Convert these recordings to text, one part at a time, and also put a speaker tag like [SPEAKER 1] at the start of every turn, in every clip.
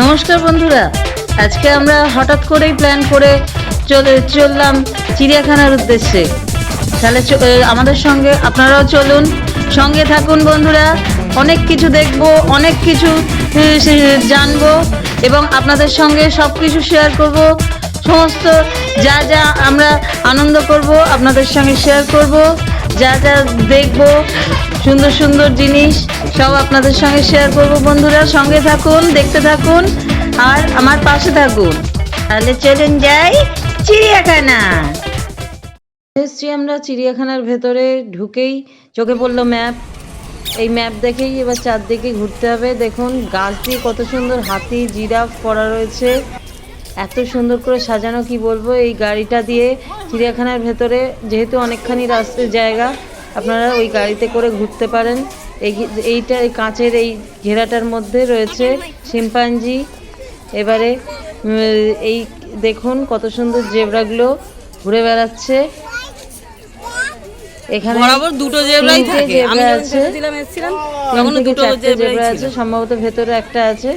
[SPEAKER 1] নমস্কার বন্ধুরা, আজকে আমরা হঠাৎ করেই প্ল্যান করে চললাম চিড়িয়াখানার উদ্দেশ্যে। তাহলে আমাদের সঙ্গে আপনারাও চলুন, সঙ্গে থাকুন বন্ধুরা। অনেক কিছু দেখবো, অনেক কিছু জানবো এবং আপনাদের সঙ্গে সব কিছু শেয়ার করব। সমস্ত যা যা আমরা আনন্দ করব আপনাদের সঙ্গে শেয়ার করব, যা যা দেখব সুন্দর সুন্দর জিনিস সব আপনাদের সঙ্গে শেয়ার করব। বন্ধুরা সঙ্গে থাকুন, দেখতে থাকুন আর আমার পাশে থাকুন। তাহলে চলুন যাই চিড়িয়াখানা। এসছি আমরা চিড়িয়াখানার ভেতরে, ঢুকেই চোখে পড়লো ম্যাপ। এই ম্যাপ দেখেই এবার চারদিকে ঘুরতে হবে। দেখুন গাছ দিয়ে কত সুন্দর হাতি, জিরাফ করা রয়েছে, এত সুন্দর করে সাজানো কি বলবো। এই গাড়িটা দিয়ে চিড়িয়াখানার ভেতরে যেহেতু অনেকখানি রাস্তার জায়গা, আপনারা ওই গাড়িতে করে ঘুরতে পারেন। এইটা এই কাঁচের এই ঘেরাটার মধ্যে রয়েছে শিম্পাঞ্জি। এবারে এই দেখুন কত সুন্দর জেব্রাগুলো ঘুরে বেড়াচ্ছে। এখানে
[SPEAKER 2] দুটো জেব্রাই থাকে, আমি
[SPEAKER 1] আছে, জেব্রা আছে, সম্ভবত ভেতরে একটা আছে,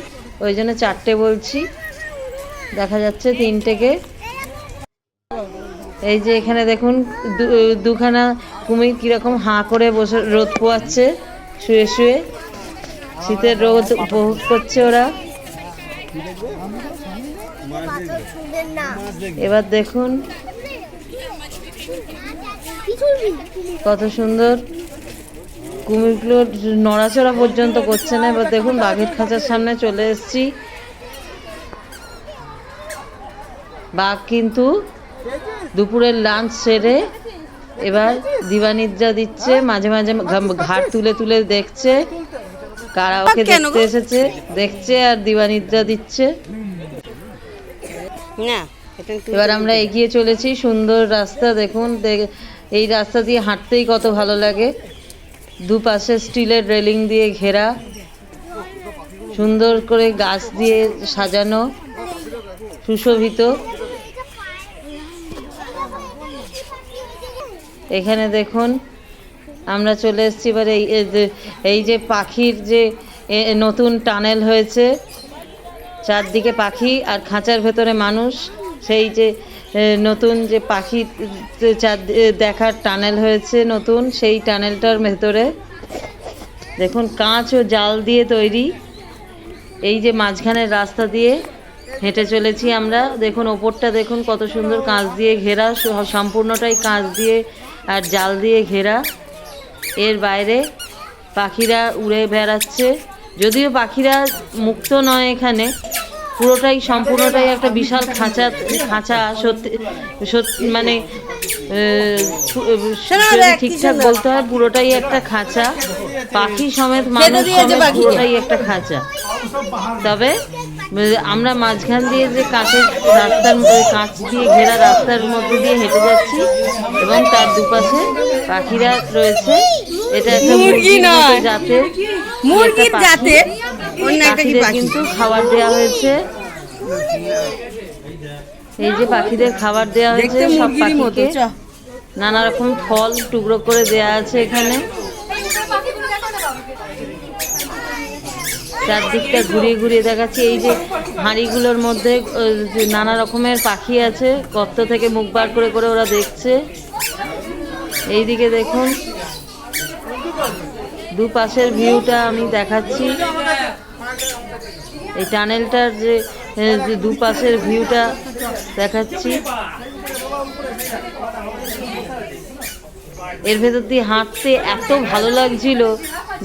[SPEAKER 1] ওই জন্য চারটে বলছি। দেখা যাচ্ছে তিনটেকে। এই যে এখানে দেখুন দুখানা কুমির কিরকম হাঁ করে বসে রোদ পোয়াচ্ছে, শুয়ে শুয়ে শীতের রোদ উপভোগ করছে ওরা। এবার দেখুন কত সুন্দর কুমিরগুলো নড়াচড়া পর্যন্ত করছে না। এবার দেখুন বাঘের খাঁচার সামনে চলে এসেছি। বাঘ কিন্তু দুপুরের লাঞ্চ সেরে এবার দিবানিদ্রা দিচ্ছে, মাঝে মাঝে ঘাট তুলে তুলে দেখছে কারা ওকে দেখতে এসেছে, দেখছে আর দিবানিদ্রা দিচ্ছে। এবার আমরা এগিয়ে চলেছি, সুন্দর রাস্তা দেখুন। এই রাস্তা দিয়ে হাঁটতেই কত ভালো লাগে। দুপাশে স্টিলের রেলিং দিয়ে ঘেরা, সুন্দর করে গাছ দিয়ে সাজানো, সুশোভিত। এখানে দেখুন আমরা চলে এসেছি এবার এই যে পাখির যে নতুন টানেল হয়েছে, চারদিকে পাখি আর খাঁচার ভেতরে মানুষ। সেই যে নতুন যে পাখি দেখার টানেল হয়েছে নতুন, সেই টানেলটার ভেতরে দেখুন কাঁচ ও জাল দিয়ে তৈরি। এই যে মাঝখানের রাস্তা দিয়ে হেঁটে চলেছি আমরা। দেখুন ওপরটা দেখুন কত সুন্দর কাঁচ দিয়ে ঘেরা, সম্পূর্ণটাই কাঁচ দিয়ে আর জাল দিয়ে ঘেরা। এর বাইরে পাখিরা উড়ে বেড়াচ্ছে, যদিও পাখিরা মুক্ত নয়, এখানে পুরোটাই সম্পূর্ণটাই একটা বিশাল খাঁচা। সত্যি মানে ঠিকঠাক বলতে হয় পুরোটাই একটা খাঁচা, পাখি সমেত মানুষ সমেত পুরোটাই একটা খাঁচা। তবে আমরা মাঝখান দিয়ে যে কাঁচ দিয়ে ঘেরা রাস্তার মধ্যে দিয়ে হেঁটে যাচ্ছি এবং তার দুপাশে পাখিরা রয়েছে। এটা একটা মুরগির জাতের পাখিদের কিন্তু খাবার দেওয়া হয়েছে। এই যে পাখিদের খাবার দেওয়া হয়েছে, সব পাখিকে নানা রকম ফল টুকরো করে দেওয়া আছে। এখানে চারদিকটা ঘুরিয়ে ঘুরিয়ে দেখাচ্ছি। এই যে হাঁড়িগুলোর মধ্যে নানা রকমের পাখি আছে, গর্ত থেকে মুখ বার করে করে ওরা দেখছে। এইদিকে দেখুন দুপাশের ভিউটা আমি দেখাচ্ছি। এই টানেলটার যে দুপাশের ভিউটা দেখাচ্ছি। এর ভেতর দিয়ে হাঁটতে এত ভালো লাগছিল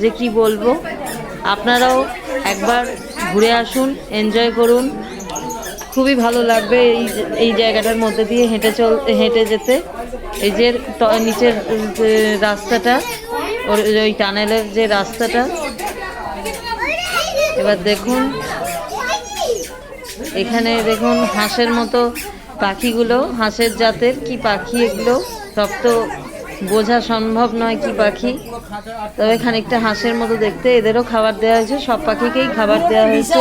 [SPEAKER 1] যে কি বলবো। আপনারাও একবার ঘুরে আসুন, এনজয় করুন, খুবই ভালো লাগবে এই জায়গাটার মধ্যে দিয়ে হেঁটে যেতে। এই যে নিচের রাস্তাটা, ওই টানেলের যে রাস্তাটা। এবার দেখুন এখানে দেখুন হাঁসের মতো পাখিগুলো, হাঁসের জাতের কি পাখি এগুলো, সব তো বোঝা সম্ভব নয় কি পাখি, তবে খানিকটা হাঁসের মতো দেখতে। এদেরও খাবার দেওয়া হয়েছে, সব পাখিকেই খাবার দেওয়া হয়েছে।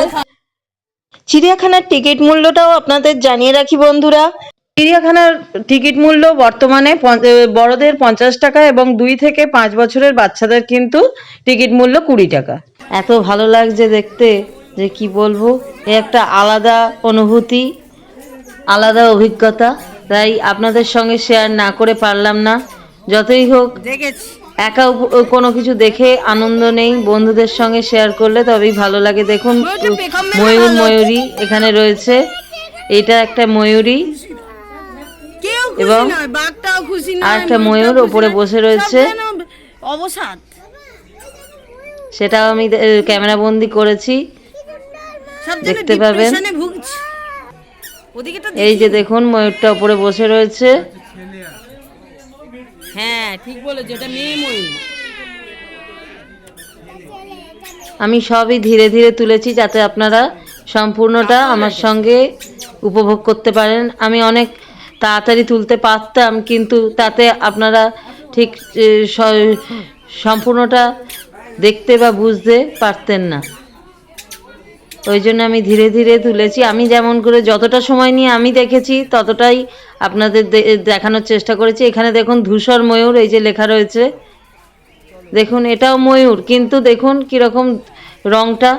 [SPEAKER 1] চিড়িয়াখানার টিকিট মূল্যটাও আপনাদের জানিয়ে রাখি বন্ধুরা। চিড়িয়াখানার টিকিট মূল্য বর্তমানে বড়দের 50 টাকা এবং 2 থেকে 5 বছরের বাচ্চাদের কিন্তু টিকিট মূল্য 20 টাকা। এত ভালো লাগছে দেখতে যে কি বলবো। এ একটা আলাদা অনুভূতি, আলাদা অভিজ্ঞতা, তাই আপনাদের সঙ্গে শেয়ার না করে পারলাম না। যতই হোক
[SPEAKER 2] দেখেছি।
[SPEAKER 1] একা কোনো কিছু দেখে আনন্দ নেই, বন্ধুদের সঙ্গে শেয়ার করলে তবেই ভালো লাগে। দেখুন
[SPEAKER 2] ময়ূরটা পেখম মেলে
[SPEAKER 1] ময়ূর
[SPEAKER 2] ভালো।
[SPEAKER 1] ময়ূরী এখানে রয়েছে, এটা একটা ময়ূরী
[SPEAKER 2] কেউ খুশি
[SPEAKER 1] এবং
[SPEAKER 2] নয়, বাঘটাও খুশি নয়,
[SPEAKER 1] আর একটা
[SPEAKER 2] ময়ূরটাও
[SPEAKER 1] ময়ূর
[SPEAKER 2] খুশি
[SPEAKER 1] ওপরে
[SPEAKER 2] নয়,
[SPEAKER 1] বসে
[SPEAKER 2] সব
[SPEAKER 1] রয়েছে,
[SPEAKER 2] যেন অবসাদ।
[SPEAKER 1] সেটাও আমি ক্যামেরা বন্দি করেছি,
[SPEAKER 2] সব যেন
[SPEAKER 1] দেখতে পাবেন।
[SPEAKER 2] ডিপ্রেশনে ভুগছে। ওদিকে তো
[SPEAKER 1] এই যে
[SPEAKER 2] দেখি।
[SPEAKER 1] দেখুন ময়ূরটা ওপরে বসে রয়েছে।
[SPEAKER 2] হ্যাঁ ঠিক বলেছো, এটা মেয়ে ময়ূর।
[SPEAKER 1] আমি সবই ধীরে ধীরে তুলেছি যাতে আপনারা সম্পূর্ণটা আমার সঙ্গে উপভোগ করতে পারেন। আমি অনেক তাড়াতাড়ি তুলতে পারতাম, কিন্তু তাতে আপনারা ঠিক সম্পূর্ণটা দেখতে বা বুঝতে পারতেন না, ওই জন্য আমি ধীরে ধীরে তুলেছি। আমি যেমন করে যতটা সময় নিয়ে আমি দেখেছি ততটাই আপনাদের দেখানোর চেষ্টা করেছি। এখানে দেখুন ধূসর ময়ূর, এই যে লেখা রয়েছে, দেখুন এটাও ময়ূর, কিন্তু দেখুন কীরকম রংটা,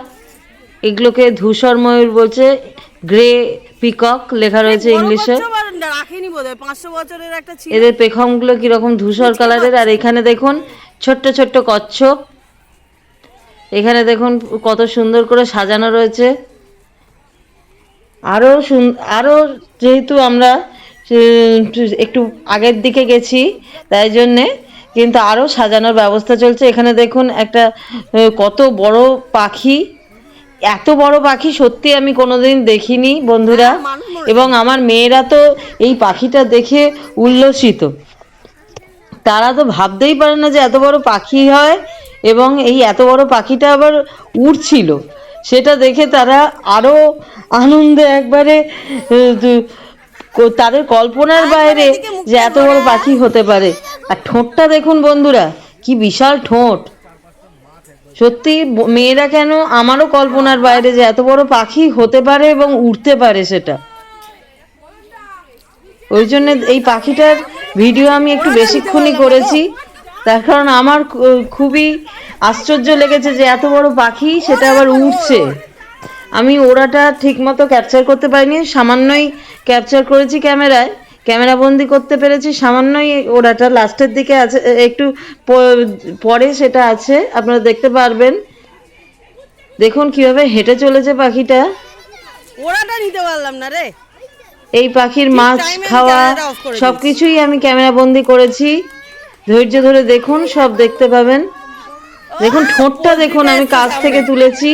[SPEAKER 1] এগুলোকে ধূসর ময়ূর বলছে, গ্রে পিকক লেখা রয়েছে ইংলিশে।
[SPEAKER 2] রাখিনি বোধহয়, 500 বছরের একটা ছিল।
[SPEAKER 1] এদের পেখমগুলো কীরকম ধূসর কালারের। আর এখানে দেখুন ছোট্ট ছোট্ট কচ্ছপ, এখানে দেখুন কত সুন্দর করে সাজানো রয়েছে। আরও যেহেতু আমরা একটু আগের দিকে গেছি তাই জন্যে কিন্তু আরও সাজানোর ব্যবস্থা চলছে। এখানে দেখুন একটা কত বড় পাখি, এত বড় পাখি সত্যি আমি কোনোদিন দেখিনি বন্ধুরা, এবং আমার মেয়েরা তো এই পাখিটা দেখে উল্লসিত। তারা তো ভাবতেই পারে না যে এত বড় পাখি হয়, এবং এই এত বড় পাখিটা আবার উড়ছিল, সেটা দেখে তারা আরও আনন্দে একবারে তাদের কল্পনার বাইরে যে এত বড় পাখি হতে পারে। আর ঠোঁটটা দেখুন বন্ধুরা, কি বিশাল ঠোঁট, সত্যি মেয়েরা কেন আমারও কল্পনার বাইরে যে এত বড় পাখি হতে পারে এবং উড়তে পারে সেটা। ওই জন্য এই পাখিটার ভিডিও আমি একটু বেশিক্ষণই করেছি, তার কারণ আমার খুবই আশ্চর্য লেগেছে যে এত বড় পাখি সেটা আবার উড়ছে। আমি ওড়াটা ঠিকমতো ক্যাপচার করতে পারিনি, সামান্যই ক্যাপচার করেছি ক্যামেরায়, ক্যামেরা বন্দি করতে পেরেছি সামান্যই। ওড়াটা লাস্টের দিকে আছে, একটু পরে সেটা আছে, আপনারা দেখতে পারবেন। দেখুন কিভাবে হেঁটে চলেছে পাখিটা।
[SPEAKER 2] ওড়াটা নিতে পারলাম না রে।
[SPEAKER 1] এই পাখির মাছ খাওয়া সব কিছুই আমি ক্যামেরা বন্দি করেছি, ধৈর্য ধরে দেখুন, সব দেখতে পাবেন। দেখুন ঠোঁটটা দেখুন, আমি কাছ থেকে তুলেছি,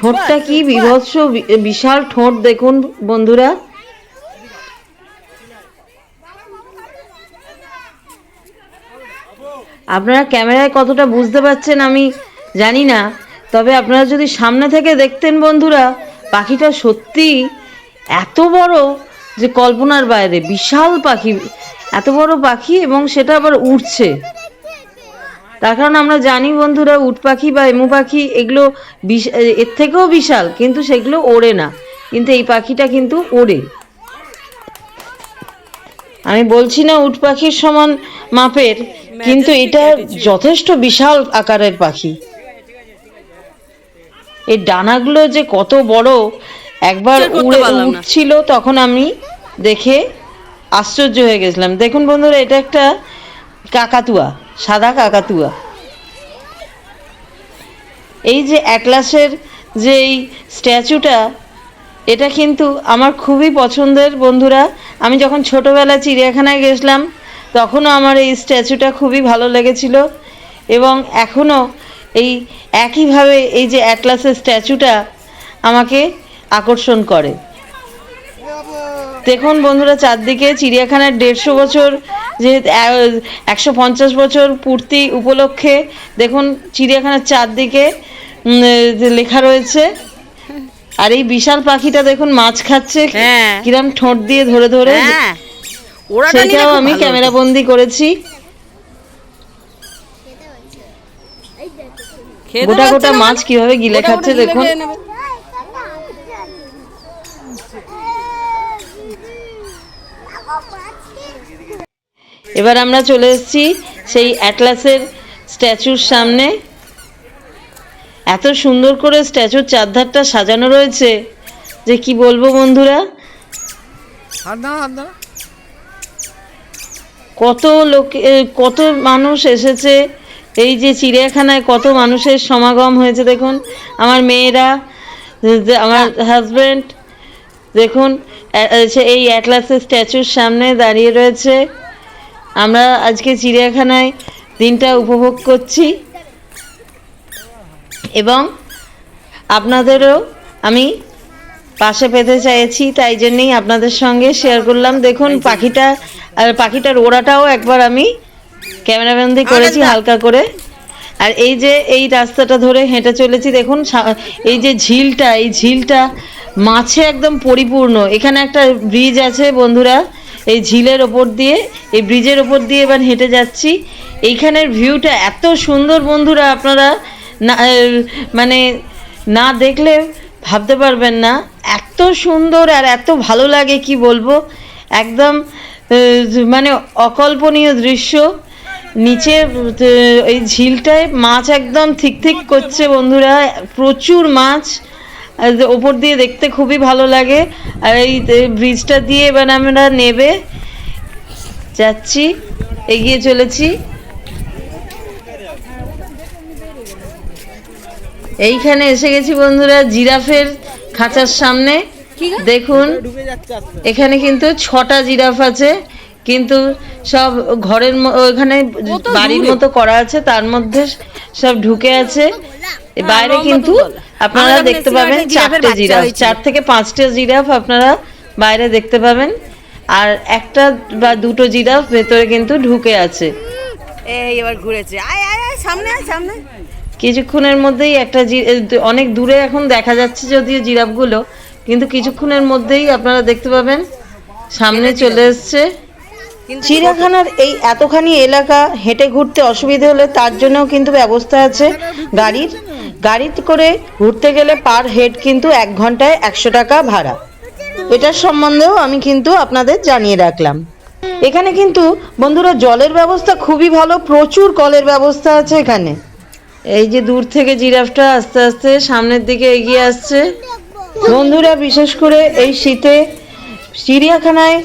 [SPEAKER 1] ঠোঁটটা কি বিভৎস বিশাল ঠোঁট দেখুন বন্ধুরা। আপনারা ক্যামেরায় কতটা বুঝতে পারছেন আমি জানি না, তবে আপনারা যদি সামনে থেকে দেখতেন বন্ধুরা, পাখিটা সত্যি এত বড় যে কল্পনার বাইরে, বিশাল পাখি, এত বড় পাখি, এবং সেটা আবার উড়ছে। তার কারণ আমরা জানি বন্ধুরা, উট পাখি বা এমু পাখি এগুলো এর থেকেও বিশাল, কিন্তু সেগুলো ওড়ে না, কিন্তু এই পাখিটা কিন্তু ওড়ে। আমি বলছি না উট পাখির সমান মাপের, কিন্তু এটা যথেষ্ট বিশাল আকারের পাখি। এর ডানাগুলো যে কত বড়, একবার উঠছিল তখন আমি দেখে আশ্চর্য হয়ে গেছিলাম। দেখুন বন্ধুরা, এটা একটা কাকাতুয়া, সাদা কাকাতুয়া। এই যে অ্যাটলাসের যে এই স্ট্যাচুটা, এটা কিন্তু আমার খুবই পছন্দের বন্ধুরা। আমি যখন ছোটোবেলায় চিড়িয়াখানায় গেছিলাম তখনও আমার এই স্ট্যাচুটা খুবই ভালো লেগেছিল, এবং এখনও এই একইভাবে এই যে অ্যাটলাসের স্ট্যাচুটা আমাকে আকর্ষণ করে। দেখুন বন্ধুরা, চারদিকে চিড়িয়াখানার 150 বছর, যে 150 বছর পূর্তি উপলক্ষে দেখুন চিড়িয়াখানার চারদিকে লেখা রয়েছে। আর এই বিশাল পাখিটা দেখুন মাছ খাচ্ছে, কিরম ঠোঁট দিয়ে ধরে ধরে, সেটাও আমি ক্যামেরা বন্দি করেছি। গোটা গোটা মাছ কিভাবে গিলে খাচ্ছে দেখুন। এবার আমরা চলে এসেছি সেই অ্যাটলাসের স্ট্যাচুর সামনে। এত সুন্দর করে স্ট্যাচুর চারধারটা সাজানো রয়েছে, যে কি বলবো বন্ধুরা, কত লোক, কত মানুষ এসেছে এই যে চিড়িয়াখানায়, কত মানুষের সমাগম হয়েছে। দেখুন আমার মেয়েরা, আমার হাজব্যান্ড, দেখুন এই অ্যাটলাসের স্ট্যাচুর সামনে দাঁড়িয়ে রয়েছে। আমরা আজকে চিড়িয়াখানায় দিনটা উপভোগ করছি এবং আপনাদেরও আমি পাশে পেতে চাইছি, তাই জন্যেই আপনাদের সঙ্গে শেয়ার করলাম। দেখুন পাখিটা, আর পাখিটার ওড়াটাও একবার আমি ক্যামেরাবন্দি করেছি হালকা করে। আর এই যে এই রাস্তাটা ধরে হেঁটে চলেছি, দেখুন এই যে ঝিলটা, এই ঝিলটা মাছে একদম পরিপূর্ণ। এখানে একটা ব্রিজ আছে বন্ধুরা, এই ঝিলের ওপর দিয়ে, এই ব্রিজের ওপর দিয়ে এবার হেঁটে যাচ্ছি। এইখানের ভিউটা এত সুন্দর বন্ধুরা, আপনারা না মানে না দেখলে ভাবতে পারবেন না, এত সুন্দর আর এত ভালো লাগে কি বলবো, একদম মানে অকল্পনীয় দৃশ্য। নিচে এই ঝিলটায় মাছ একদম ঠিক ঠিক করছে বন্ধুরা, প্রচুর মাছ, ওপর দিয়ে দেখতে খুবই ভালো লাগে। আর এই ব্রিজটা দিয়ে এবার আমরা নেবে যাচ্ছি, এগিয়ে চলেছি। এইখানে এসে গেছি বন্ধুরা জিরাফের খাঁচার সামনে। দেখুন এখানে কিন্তু 6টা জিরাফ আছে, কিন্তু সব ঘরের ওখানে বাড়ির মতো করা আছে, তার মধ্যে সব ঢুকে আছে। বাইরে কিন্তু আপনারা দেখতে পাবেন 4টে জিরাফ, 4 থেকে 5টা জিরাফ আপনারা বাইরে দেখতে পাবেন, আর একটা বা দুটো জিরাফ ভেতরে কিন্তু ঢুকে আছে।
[SPEAKER 2] এই এবার ঘুরেছে, আয় আয় আয়, সামনে আয়, সামনে।
[SPEAKER 1] কিছুক্ষণের মধ্যেই একটা অনেক দূরে এখন দেখা যাচ্ছে যদিও জিরাফগুলো, কিন্তু কিছুক্ষণের মধ্যেই আপনারা দেখতে পাবেন সামনে চলে এসছে। চিড়িয়াখানার এই এতখানি এলাকা হেঁটে ঘুরতে অসুবিধা হলে তার জন্যও কিন্তু ব্যবস্থা আছে গাড়িতে করে ঘুরতে গেলে পার হেড কিন্তু 1 ঘন্টায় 100 টাকা ভাড়া। এটার সম্বন্ধেও আমি কিন্তু আপনাদের জানিয়ে রাখলাম। এখানে কিন্তু বন্ধুরা জলের ব্যবস্থা খুবই ভালো, প্রচুর কলের ব্যবস্থা আছে এখানে। এই যে দূর থেকে জিরাফটা আস্তে আস্তে সামনের দিকে এগিয়ে আসছে। বন্ধুরা বিশেষ করে এই শীতে চিড়িয়াখানায়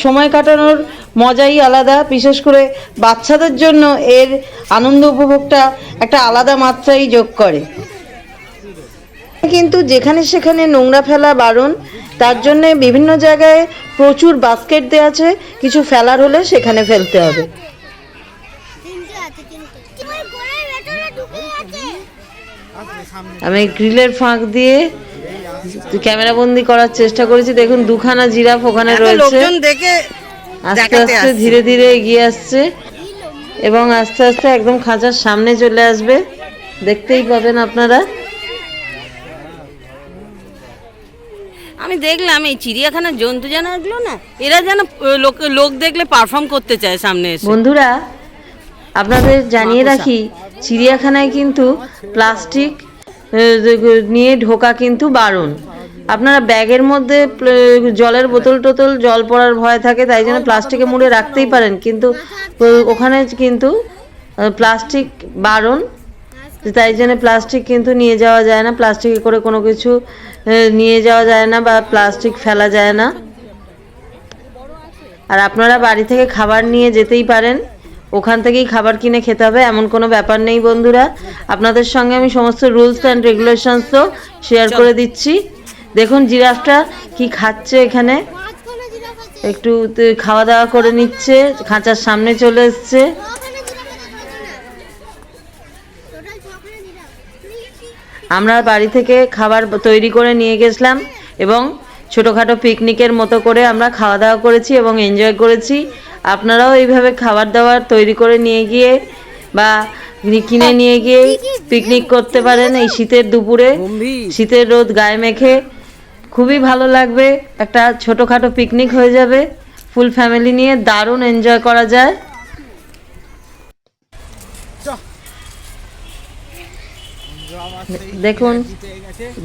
[SPEAKER 1] সময় কাটানোর মজাই আলাদা, বিশেষ করে বাচ্চাদের জন্য এর আনন্দ উপভোগটা একটা আলাদা মাত্রাই যোগ করে। কিন্তু যেখানে সেখানে নোংরা ফেলা বারণ, তার জন্য বিভিন্ন জায়গায় প্রচুর বাস্কেট দেওয়া আছে, কিছু ফেলার হলে সেখানে ফেলতে হবে। আমি গ্রিলের ফাঁক দিয়ে ক্যামেরা বন্দি করার চেষ্টা করেছি। দেখুন 2খানা জিরাফ ওখানে রয়েছে, আস্তে আস্তে ধীরে ধীরে এগিয়ে আসছে এবং আস্তে আস্তে একদম খাঁচার সামনে চলে আসবে, দেখতেই পাবেন আপনারা।
[SPEAKER 2] আমি দেখলাম এই চিড়িয়াখানার জন্তু জানোয়ারগুলো না, এরা যেন লোক দেখলে পারফর্ম করতে চায় সামনে এসে।
[SPEAKER 1] বন্ধুরা আপনাদের জানিয়ে রাখি, চিড়িয়াখানায় কিন্তু প্লাস্টিক নিয়ে ঢোকা কিন্তু বারণ। আপনারা ব্যাগের মধ্যে জলের বোতল টোতল, জল পড়ার ভয় থাকে, তাই জন্য প্লাস্টিকে মুড়ে রাখতেই পারেন, কিন্তু ওখানে কিন্তু প্লাস্টিক বারণ, তাই জন্য প্লাস্টিক কিন্তু নিয়ে যাওয়া যায় না, প্লাস্টিকে করে কোনো কিছু নিয়ে যাওয়া যায় না বা প্লাস্টিক ফেলা যায় না। আর আপনারা বাড়ি থেকে খাবার নিয়ে যেতেই পারেন, ওখান থেকেই খাবার কিনে খেতে হবে এমন কোনো ব্যাপার নেই বন্ধুরা। আপনাদের সঙ্গে আমি সমস্ত রুলস অ্যান্ড রেগুলেশনসও শেয়ার করে দিচ্ছি। দেখুন জিরাফটা কি খাচ্ছে, এখানে একটু খাওয়া দাওয়া করে নিচ্ছে, খাঁচার সামনে চলে এসছে। আমরা বাড়ি থেকে খাবার তৈরি করে নিয়ে গেছিলাম এবং ছোটোখাটো পিকনিকের মতো করে আমরা খাওয়া দাওয়া করেছি এবং এনজয় করেছি। আপনারাও এইভাবে খাবার দাবার তৈরি করে নিয়ে গিয়ে বা কিনে নিয়ে গিয়ে পিকনিক করতে পারেন এই শীতের দুপুরে, শীতের রোদ গায়ে মেখে খুবই ভালো লাগবে। একটা ছোটোখাটো পিকনিক হয়ে যাবে, ফুল ফ্যামিলি নিয়ে দারুণ এনজয় করা যায়। দেখুন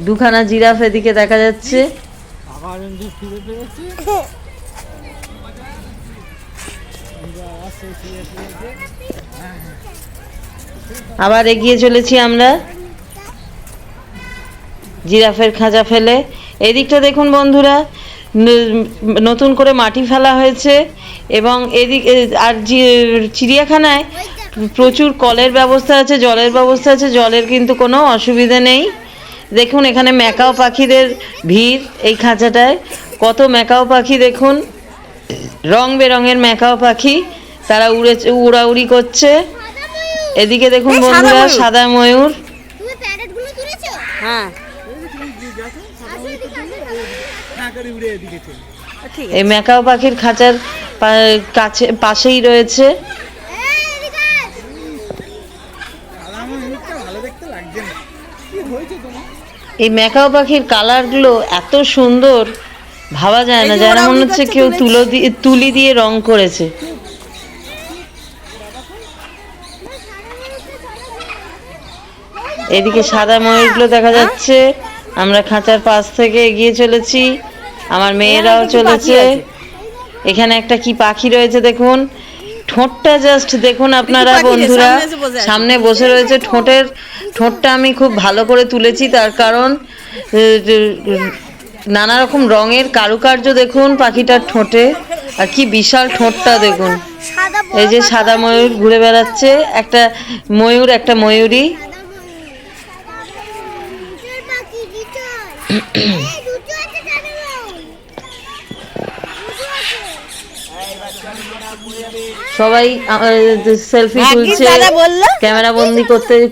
[SPEAKER 1] 2খানা জিরাফ এদিকে দেখা যাচ্ছে। আবার এগিয়ে চলেছি আমরা। জিরাফের খাঁচা ফেলে। এদিকটা দেখুন বন্ধুরা, নতুন করে মাটি ফেলা হয়েছে এবং এদিক আর চিড়িয়াখানায় প্রচুর কলের ব্যবস্থা আছে, জলের ব্যবস্থা আছে, জলের কিন্তু কোনো অসুবিধা নেই। দেখুন এখানে ম্যাকাও পাখিদের ভিড় এই খাঁচাটায়, কত ম্যাকাও পাখি দেখুন, রং বেরঙের ম্যাকাও পাখি, তারা উড়াউড়ি করছে। এদিকে দেখুন বন্ধুরা সাদা ময়ূর।
[SPEAKER 2] হ্যাঁ
[SPEAKER 1] এই ম্যাকাও পাখির খাঁচার কাছে পাশেই রয়েছে। এই ম্যাকাও পাখির কালারগুলো এত সুন্দর, ভাবা যায় না, যেন মনে হচ্ছে কেউ তুলি দিয়ে রং করেছে। এদিকে সাদা ময়ূরগুলো দেখা যাচ্ছে। আমরা খাঁচার পাশ থেকে এগিয়ে চলেছি, আমার মেয়েরাও চলেছে। এখানে একটা কি পাখি রয়েছে দেখুন, ঠোঁটটা জাস্ট দেখুন আপনারা বন্ধুরা, সামনে বসে রয়েছে। ঠোঁটটা আমি খুব ভালো করে তুলেছি, তার কারণ নানা রকম রঙের কারুকার্য দেখুন পাখিটার ঠোঁটে, আর কি বিশাল ঠোঁটটা দেখুন। এই যে সাদা ময়ূর ঘুরে বেড়াচ্ছে, একটা ময়ূর একটা ময়ূরী। সবাই সেলফি তুলছে, ক্যামেরা বন্দি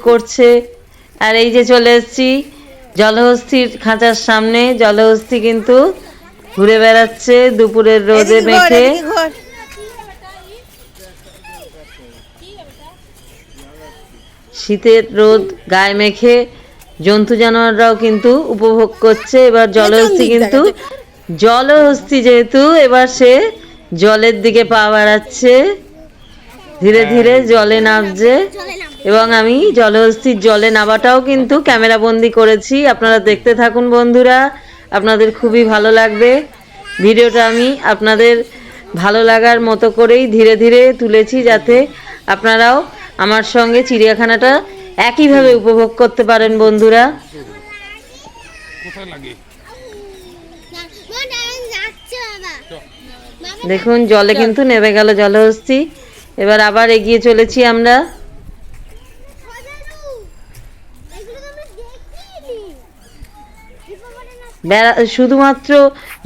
[SPEAKER 1] করছে। আর এই যে চলে এসেছি জলহস্তির খাঁচার সামনে। জলহস্তি কিন্তু ঘুরে বেড়াচ্ছে দুপুরের রোদে মেখে। শীতের রোদ গায়ে মেখে জন্তু জানোয়াররাও কিন্তু উপভোগ করছে। এবার জলহস্তি যেহেতু এবার সে জলের দিকে পা বাড়াচ্ছে, ধীরে ধীরে জলে নামছে। এবং আমি জলহস্তির জলে নামাটাও কিন্তু ক্যামেরা বন্দি করেছি, আপনারা দেখতে থাকুন বন্ধুরা, আপনাদের খুবই ভালো লাগবে। ভিডিওটা আমি আপনাদের ভালো লাগার মতো করেই ধীরে ধীরে তুলেছি, যাতে আপনারাও আমার সঙ্গে চিড়িয়াখানাটা একইভাবে উপভোগ করতে পারেন বন্ধুরা। দেখুন জলে কিন্তু নেমে গেল জলহস্তি। এবার আবার এগিয়ে চলেছি আমরা। শুধুমাত্র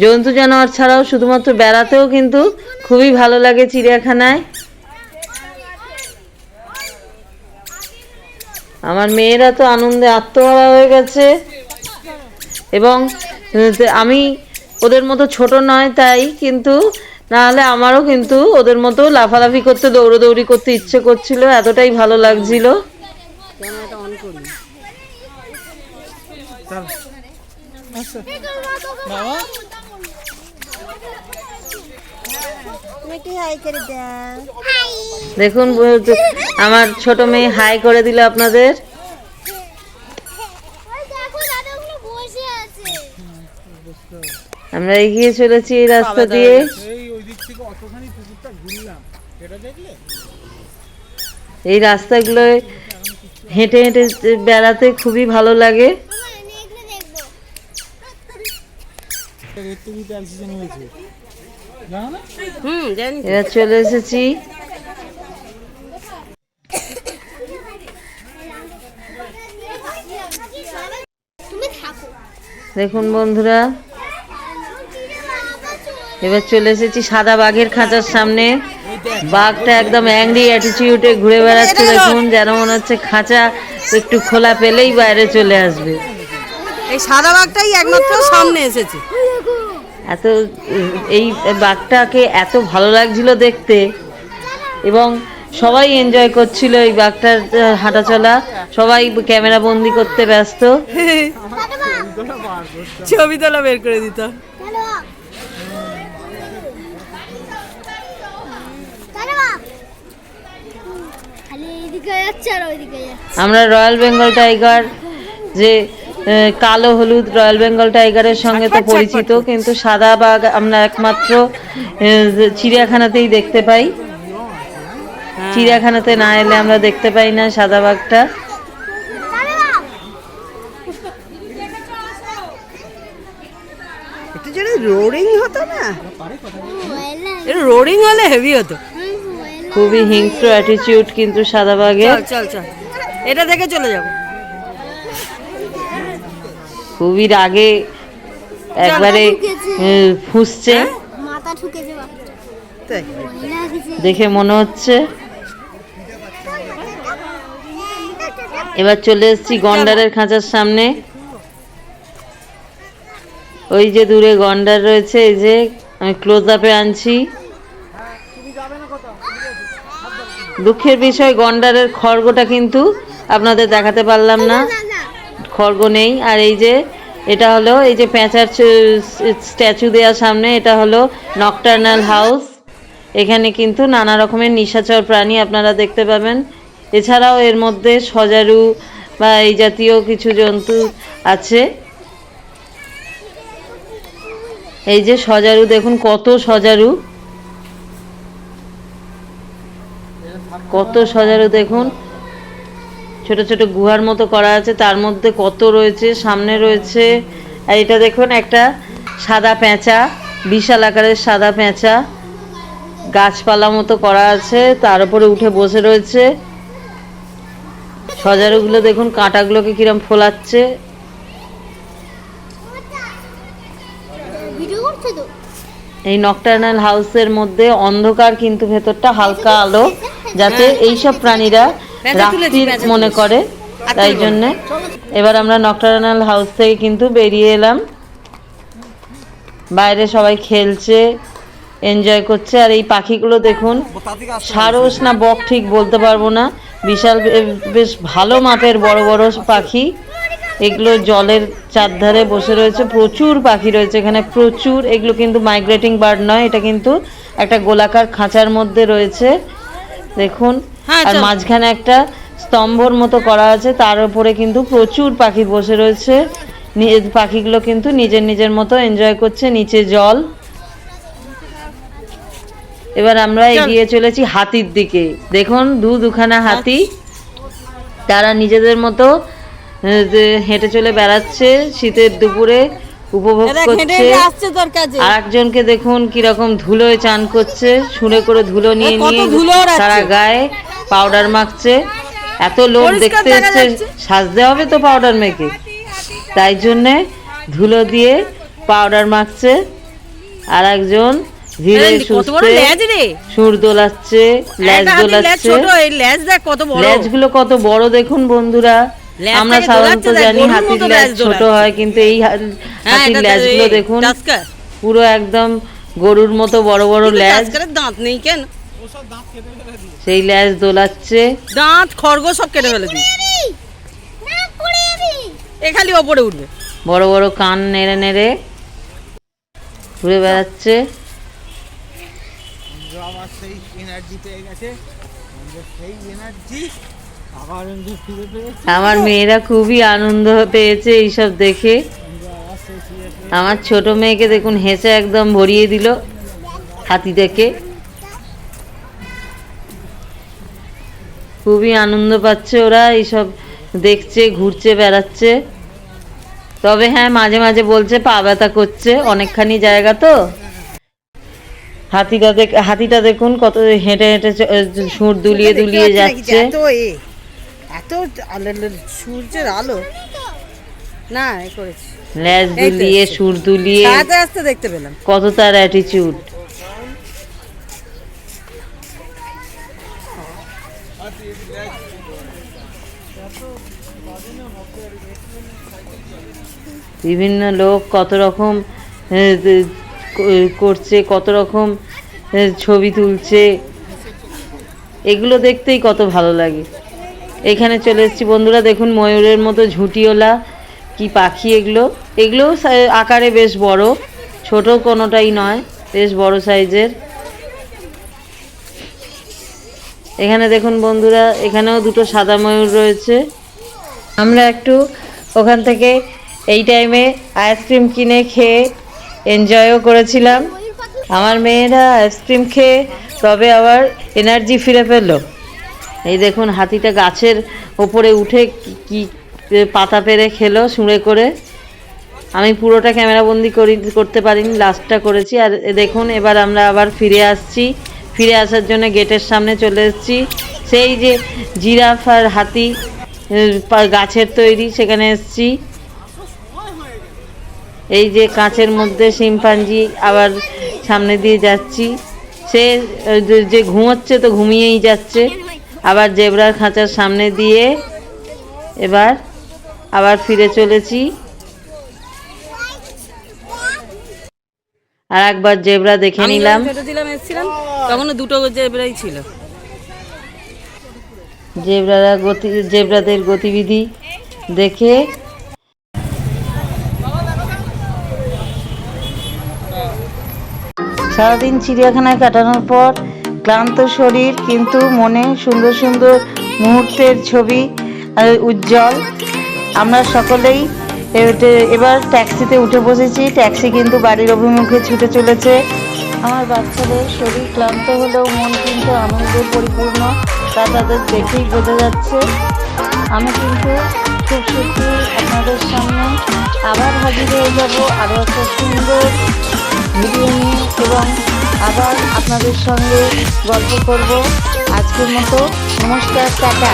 [SPEAKER 1] জন্তু জানোয়ার ছাড়াও শুধুমাত্র বেড়াতেও কিন্তু খুবই ভালো লাগে চিড়িয়াখানায়। আমার মেয়েরা তো আনন্দে আত্মহারা হয়ে গেছে, এবং আমি ওদের মতো ছোট নয় তাই, কিন্তু নাহলে আমারও কিন্তু ওদের মতো লাফালাফি করতে দৌড়দৌড়ি করতে ইচ্ছে করছিল, এতটাই ভালো লাগছিল। দেখুন আমার ছোট মেয়ে হাই করে দিল আপনাদের। আমরা এগিয়ে চলেছি এই রাস্তা দিয়ে। এই রাস্তাগুলো হেঁটে হেঁটে বেড়াতে খুবই ভালো লাগে। এবার চলে এসেছি দেখুন বন্ধুরা, এবার চলে এসেছি সাদা বাঘের খাঁচার সামনে। বাঘটা একদম অ্যাংরি অ্যাটিটিউডে ঘুরে বেড়াচ্ছে দেখুন, যেন মনে হচ্ছে খাঁচা একটু খোলা পেলেই বাইরে চলে আসবে।
[SPEAKER 2] এই সাদা বাঘটাই একমাত্র সামনে এসেছে।
[SPEAKER 1] এই বাঘটাকে এত ভালো লাগছিল দেখতে, এবং সবাই এনজয় করছিল এই বাঘটার হাঁটাচলা। সবাই ক্যামেরা বন্দি করতে ব্যস্ত।
[SPEAKER 2] ছবি তোলা বের করে দিত।
[SPEAKER 1] আমরা রয়্যাল বেঙ্গল টাইগার, যে কালো হলুদ রয়্যাল বেঙ্গল টাইগারের সঙ্গে তো পরিচিত, কিন্তু সাদা বাঘ আমরা একমাত্র চিড়িয়াখানাতেই দেখতে পাই। চিড়িয়াখানাতে না এলে আমরা দেখতে পাই না সাদা বাঘটা।
[SPEAKER 2] একটু যদি রোডিং হতো না, একটু রোডিং হলে হেভি হতো।
[SPEAKER 1] খুবই হিংস্র অ্যাটিটিউড কিন্তু সাদা বাঘের।
[SPEAKER 2] চল চল চল, এটা দেখে চলে যাবো।
[SPEAKER 1] খুবই রাগে একবারে ফুঁসছে,
[SPEAKER 3] মাথা ঠুকেছে
[SPEAKER 2] তাই
[SPEAKER 1] দেখে মনে হচ্ছে। এবার চলে এসেছি গন্ডারের খাঁচার সামনে। ওই যে দূরে গন্ডার রয়েছে, এই যে আমি ক্লোজ আপে আনছি। দুঃখের বিষয় গন্ডারের খড়গটা কিন্তু আপনাদের দেখাতে পারলাম না, খড়গ নেই। আর এই যে এটা হলো এই যে প্যাঁচার স্ট্যাচু দেওয়ার সামনে, এটা হলো নকটার্নাল হাউস। এখানে কিন্তু নানা রকমের নিশাচর প্রাণী আপনারা দেখতে পাবেন। এছাড়াও এর মধ্যে সজারু বা এই জাতীয় কিছু জন্তু আছে। এই যে সজারু দেখুন, কত সজারু, কত সজারু দেখুন। ছোট ছোট গুহার মতো করা আছে, তার মধ্যে কত রয়েছে, সামনে রয়েছে। আর এটা দেখুন একটা সাদা পেঁচা, বিশাল আকারের সাদা পেঁচা, গাছপালা মতো করা আছে, তার উপরে উঠে বসে রয়েছে। সজারুগুলো দেখুন কাঁটাগুলোকে কিরম ফোলাচ্ছে। এই নকটার্নাল হাউসের মধ্যে অন্ধকার, কিন্তু ভেতরটা হালকা আলো, যাতে এইসব প্রাণীরা রাত্রির মনে করে, তাই জন্যে। এবার আমরা নকটার্নাল হাউস থেকে কিন্তু বেরিয়ে এলাম। বাইরে সবাই খেলছে, এনজয় করছে। আর এই পাখিগুলো দেখুন, সারস না বক ঠিক বলতে পারবো না, বিশাল বেশ ভালো মাপের বড় বড় পাখি। এগুলো জলের চারধারে বসে রয়েছে, প্রচুর পাখি রয়েছে এখানে, প্রচুর। এগুলো কিন্তু মাইগ্রেটিং বার্ড নয়, এটা কিন্তু একটা গোলাকার খাঁচার মধ্যে রয়েছে দেখুন। আর মাঝখানে একটা স্তম্ভর মতো করা আছে, তার উপরে কিন্তু প্রচুর পাখি বসে রয়েছে। পাখিগুলো কিন্তু নিজের নিজের মতো এনজয় করছে, নিচে জল। এবার আমরা এগিয়ে চলেছি হাতির দিকে। দেখুন দুখানা হাতি, তারা নিজেদের মতো হেঁটে চলে বেড়াচ্ছে শীতের দুপুরে, উপভোগ করছে। আর একজনকে দেখুন কিরকম ধুলোয় চান করছে, সুরে করে ধুলো নিয়ে নিয়ে তারা গায়ে পাউডার মাখছে। এত লোক দেখতে এসছে, সাজতে হবে তো পাউডার মেখে, তাই জন্যে ধুলো দিয়ে পাউডার মাখছে। আর একজন ধীরে সুস্থে সুর দোলাচ্ছে, ল্যাজ দোলাচ্ছে। ল্যাজগুলো কত বড় দেখুন বন্ধুরা। আমরা সাধারণত জানি হাতির ল্যাজ ছোট হয়, কিন্তু এই হাতির ল্যাজগুলো দেখুন পুরো একদম গরুর মতো বড় বড় ল্যাজ।
[SPEAKER 2] দাঁত নেই কেন,
[SPEAKER 1] সেই ল্যাজ দোলাচ্ছে।
[SPEAKER 2] দাঁত খড়গ সব কেটে ফেলে দিই, এ খালি ওপরে উঠবে।
[SPEAKER 1] বড় বড় কান নেড়ে নেড়ে ঘুরে বেড়াচ্ছে। আমার মেয়েরা খুবই আনন্দ পেয়েছে এইসব দেখে। আমার ছোট মেয়েকে দেখুন হেসে একদম ভরিয়ে দিল হাতি দেখে, খুবই আনন্দ পাচ্ছে ওরা, এইসব দেখছে, ঘুরছে, বেড়াচ্ছে। তবে হ্যাঁ, মাঝে মাঝে বলছে পা ব্যথা করছে, অনেকখানি জায়গা তো। হাতিটা দেখুন কত হেঁটে হেঁটে সুর দুলিয়ে দুলিয়ে যাচ্ছে।
[SPEAKER 2] এত সূর্যের আলো না করেছে,
[SPEAKER 1] ল্যাজ দুলিয়ে সুর দুলিয়ে
[SPEAKER 2] আস্তে আস্তে দেখতে পেলাম
[SPEAKER 1] কত তার অ্যাটিটিউড। বিভিন্ন লোক কত রকম করছে, কত রকম ছবি তুলছে, এগুলো দেখতেই কত ভালো লাগে। এখানে চলে এসেছি বন্ধুরা, দেখুন ময়ূরের মতো ঝুঁটিওলা কি পাখি এগুলো। এগুলোও আকারে বেশ বড়, ছোট কোনোটাই নয়, বেশ বড় সাইজের। এখানে দেখুন বন্ধুরা, এখানেও দুটো সাদা ময়ূর রয়েছে। আমরা একটু ওখান থেকে এই টাইমে আইসক্রিম কিনে খেয়ে এনজয়ও করেছিলাম। আমার মেয়েরা আইসক্রিম খেয়ে তবে আবার এনার্জি ফিরে পেল। এই দেখুন হাতিটা গাছের ওপরে উঠে কি পাতা পেরে খেলো সুঁড়ে করে। আমি পুরোটা ক্যামেরা বন্দি করতে পারিনি, লাস্টটা করেছি। আর দেখুন এবার আমরা আবার ফিরে আসছি, ফিরে আসার জন্য গেটের সামনে চলে এসেছি। সেই যে জিরাফ আর হাতি গাছের তৈরি, সেখানে এসেছি। এই যে কাঁচের মধ্যে শিম্পাঞ্জি আবার সামনে দিয়ে যাচ্ছি, সে যে ঘুমোচ্ছে তো ঘুমিয়েই যাচ্ছে। আবার জেব্রার খাঁচার সামনে দিয়ে এবার আবার ফিরে চলেছি। আর একবার জেব্রা দেখে
[SPEAKER 2] আমি
[SPEAKER 1] নিলাম।
[SPEAKER 2] যখন ছোট ছিলাম এসেছিলাম তখনও দুটো জেব্রাই ছিল।
[SPEAKER 1] জেব্রাদের গতিবিধি দেখে সারাদিন চিড়িয়াখানায় কাটানোর পর ক্লান্ত শরীর, কিন্তু মনে সুন্দর সুন্দর মুহূর্তের ছবি উজ্জ্বল। আমরা সকলেই এবার ট্যাক্সিতে উঠে বসেছি। ট্যাক্সি কিন্তু বাড়ির অভিমুখে ছুটে চলেছে। আমার বাচ্চাদের শরীর ক্লান্ত হলেও মন কিন্তু আনন্দে পরিপূর্ণ, তা তাদের দেখেই বোঝা যাচ্ছে। আমি কিন্তু খুব শীঘ্রই আপনাদের সামনে আবার হাজির হয়ে যাব আরও একটা সুন্দর ভিডিও নিয়ে, এবং আবার আপনাদের সঙ্গে গল্প করব। আজকের মতো নমস্কার, টাটা।